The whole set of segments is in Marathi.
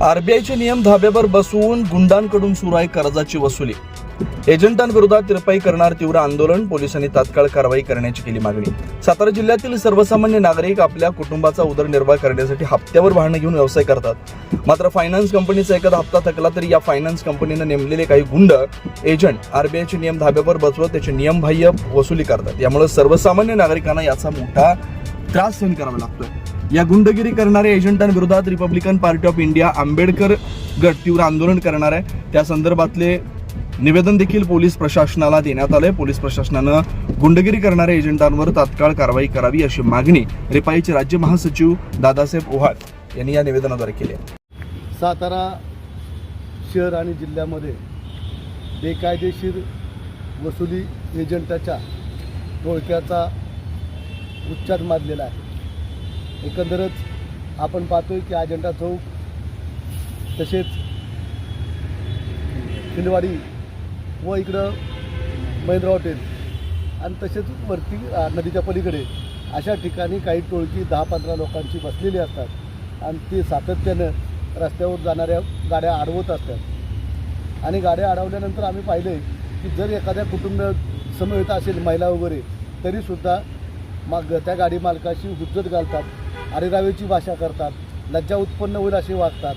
आरबीआयचे नियम धाब्यावर बसवून गुंडांकडून सुरू आहे कर्जाची वसुली। एजंटांविरोधात तिरपाई करणार तीव्र आंदोलन, पोलिसांनी तात्काळ कारवाई करण्याची केली मागणी। सातारा जिल्ह्यातील सर्वसामान्य नागरिक आपल्या कुटुंबाचा उदरनिर्वाह करण्यासाठी हप्त्यावर वाहनं घेऊन व्यवसाय करतात। मात्र फायनान्स कंपनीचा एखादा हप्ता थकला तरी या फायनान्स कंपनीने नेमलेले काही गुंड एजंट आरबीआयचे नियम धाब्यावर बसवत त्याचे नियमबाह्य वसुली करतात। यामुळे सर्वसामान्य नागरिकांना याचा मोठा त्रास सहन करावा लागतोय। या गुंडगिरी करणाऱ्या एजंटांविरोधात Republican Party of India Ambedkar गट तीव्र आंदोलन करणार आहे। त्या संदर्भातले निवेदन देखील पोलीस प्रशासनाला देण्यात आले। पोलीस प्रशासनानं गुंडगिरी करणाऱ्या एजंटांवर तात्काळ कारवाई करावी अशी मागणी रिपाईचे राज्य महासचिव दादासाहेब ओहाळ यांनी या निवेदनाद्वारे केली आहे। सातारा शहर आणि जिल्ह्यामध्ये बेकायदेशीर वसुली एजंटाच्या टोळक्याचा उच्चार माजलेला आहे। एकंदरच आपण पाहतोय की अजंठा चौक तसेच खिलवाडी व इकडं महेंद्र हॉटेल आणि तसेच वरती नदीच्या पलीकडे अशा ठिकाणी काही टोळकी 10-15 लोकांची बसलेली असतात आणि ते सातत्यानं रस्त्यावर जाणाऱ्या गाड्या अडवत असतात। आणि गाड्या अडवल्यानंतर आम्ही पाहिले की जर एखाद्या कुटुंब समवेत असेल महिला वगैरे तरीसुद्धा मग त्या गाडी मालकाशी हुज्जत घालतात, अरेरावेची भाषा करतात, लज्जा उत्पन्न होईल असे वागतात,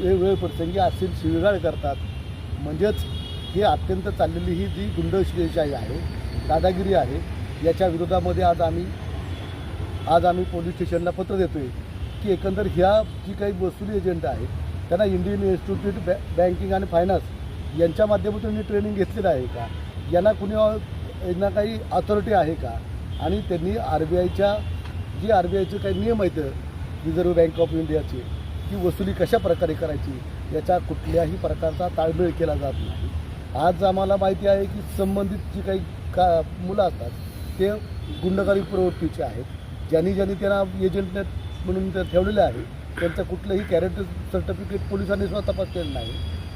वेळ प्रसंगी असेल शिवीगाळ करतात। म्हणजेच ही अत्यंत चाललेली ही जी गुंडशाही आहे, दादागिरी आहे, याच्या विरोधामध्ये आज आम्ही पोलीस स्टेशनला पत्र देतोय की एकंदर ह्या जी काही वसुली एजंट आहेत त्यांना इंडियन इन्स्टिट्यूट बँकिंग आणि फायनान्स यांच्या माध्यमातून ट्रेनिंग घेतलेलं आहे का, यांना काही अथॉरिटी आहे का, आणि त्यांनी आरबीआयचे काही नियम आहेत रिझर्व्ह बँक ऑफ इंडियाचे की वसुली कशा प्रकारे करायची याचा कुठल्याही प्रकारचा ताळमेळ केला जात नाही। आज आम्हाला माहिती आहे की संबंधित जी काही मुलं असतात ते गुंडगारी प्रवृत्तीचे आहेत। ज्यांनी त्यांना एजंट म्हणून ठेवलेले आहे त्यांचं कुठलंही कॅरेक्टर सर्टिफिकेट पोलिसांनी सुद्धा तपासलेलं नाही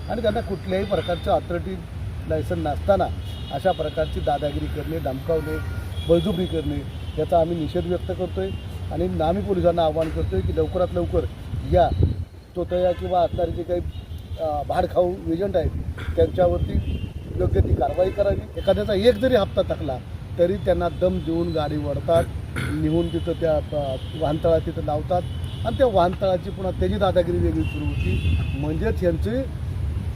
आणि त्यांना कुठल्याही प्रकारचं अथॉरिटी लायसन नसताना अशा प्रकारची दादागिरी करणे, धमकावणे, बळजुबरी करणे याचा आम्ही निषेध व्यक्त करतो आहे। आणि आम्ही पोलिसांना आवाहन करतो आहे की लवकरात लवकर या तोतया किंवा असणारे जे काही भाडखाऊ एजंट आहेत त्यांच्यावरती योग्य ती कारवाई करावी। एखाद्याचा एक जरी हप्ता थकला तरी त्यांना दम देऊन गाडी वळतात, निघून तिथं त्या वाहनतळात तिथं लावतात आणि त्या वाहनतळाची पुन्हा त्याची दादागिरी वेगळी सुरू होती। म्हणजेच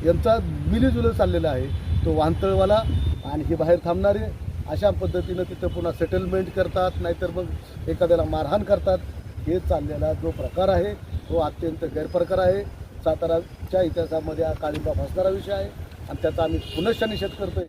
यांचा मिलीजुलं चाललेला आहे तो वाहनतळवाला आणि हे बाहेर थांबणारे अशा पद्धतीनं तिथं पुन्हा सेटलमेंट करतात, नाहीतर मग एखाद्याला मारहाण करतात। हे चाललेला जो प्रकार आहे तो अत्यंत गैरप्रकार आहे। साताराच्या इतिहासामध्ये हा काळिंबा फासणारा विषय आहे आणि त्याचा आम्ही पुनश्च निषेध करतोय।